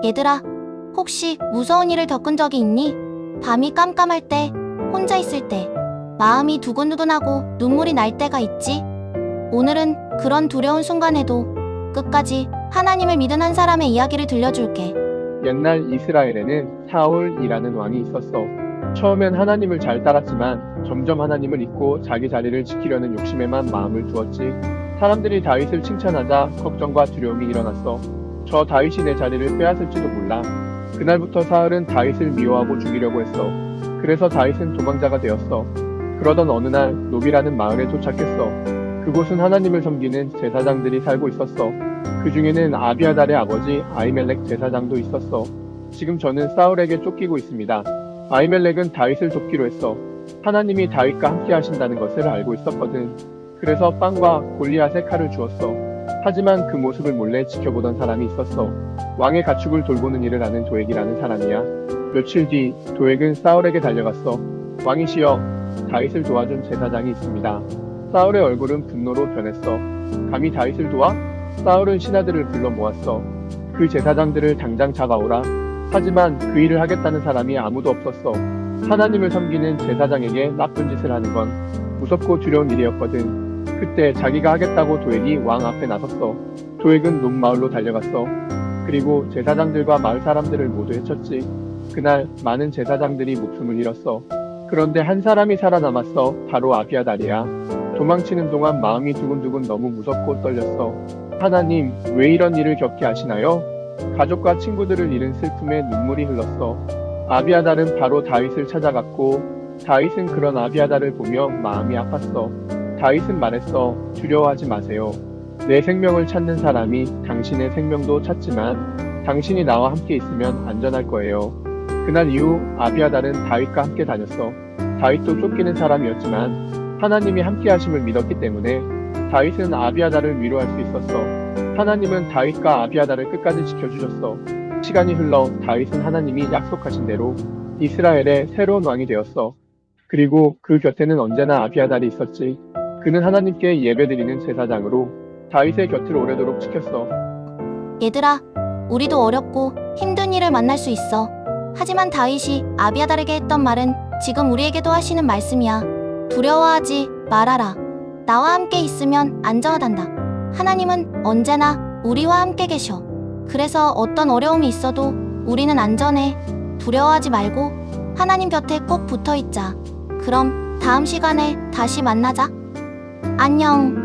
얘들아, 혹시 무서운 일을 겪은 적이 있니? 밤이 깜깜할 때, 혼자 있을 때, 마음이 두근두근하고 눈물이 날 때가 있지? 오늘은 그런 두려운 순간에도 끝까지 하나님을 믿은 한 사람의 이야기를 들려줄게. 옛날 이스라엘에는 사울이라는 왕이 있었어. 처음엔 하나님을 잘 따랐지만 점점 하나님을 잊고 자기 자리를 지키려는 욕심에만 마음을 두었지. 사람들이 다윗을 칭찬하자 걱정과 두려움이 일어났어. 저 다윗이 내 자리를 빼앗을지도 몰라. 그날부터 사울은 다윗을 미워하고 죽이려고 했어. 그래서 다윗은 도망자가 되었어. 그러던 어느 날 노비라는 마을에 도착했어. 그곳은 하나님을 섬기는 제사장들이 살고 있었어. 그 중에는 아비아달의 아버지 아히멜렉 제사장도 있었어. 지금 저는 사울에게 쫓기고 있습니다. 아히멜렉은 다윗을 돕기로 했어. 하나님이 다윗과 함께 하신다는 것을 알고 있었거든. 그래서 빵과 골리앗의 칼을 주었어. 하지만 그 모습을 몰래 지켜보던 사람이 있었어. 왕의 가축을 돌보는 일을 하는 도액이라는 사람이야. 며칠 뒤 도액은 사울에게 달려갔어. 왕이시여, 다윗을 도와준 제사장이 있습니다. 사울의 얼굴은 분노로 변했어. 감히 다윗을 도와? 사울은 신하들을 불러 모았어. 그 제사장들을 당장 잡아오라. 하지만 그 일을 하겠다는 사람이 아무도 없었어. 하나님을 섬기는 제사장에게 나쁜 짓을 하는 건 무섭고 두려운 일이었거든. 그때 자기가 하겠다고 도액이 왕 앞에 나섰어. 도액은 논마을로 달려갔어. 그리고 제사장들과 마을 사람들을 모두 해쳤지. 그날 많은 제사장들이 목숨을 잃었어. 그런데 한 사람이 살아남았어. 바로 아비아달이야. 도망치는 동안 마음이 두근두근 너무 무섭고 떨렸어. 하나님, 왜 이런 일을 겪게 하시나요? 가족과 친구들을 잃은 슬픔에 눈물이 흘렀어. 아비아달은 바로 다윗을 찾아갔고 다윗은 그런 아비아달을 보며 마음이 아팠어. 다윗은 말했어. 두려워하지 마세요. 내 생명을 찾는 사람이 당신의 생명도 찾지만 당신이 나와 함께 있으면 안전할 거예요. 그날 이후 아비아달은 다윗과 함께 다녔어. 다윗도 쫓기는 사람이었지만 하나님이 함께 하심을 믿었기 때문에 다윗은 아비아달을 위로할 수 있었어. 하나님은 다윗과 아비아달을 끝까지 지켜주셨어. 시간이 흘러 다윗은 하나님이 약속하신 대로 이스라엘의 새로운 왕이 되었어. 그리고 그 곁에는 언제나 아비아달이 있었지. 그는 하나님께 예배드리는 제사장으로 다윗의 곁을 오래도록 지켰어. 얘들아, 우리도 어렵고 힘든 일을 만날 수 있어. 하지만 다윗이 아비아달에게 했던 말은 지금 우리에게도 하시는 말씀이야. 두려워하지 말아라. 나와 함께 있으면 안전하단다. 하나님은 언제나 우리와 함께 계셔. 그래서 어떤 어려움이 있어도 우리는 안전해. 두려워하지 말고 하나님 곁에 꼭 붙어 있자. 그럼 다음 시간에 다시 만나자. 안녕.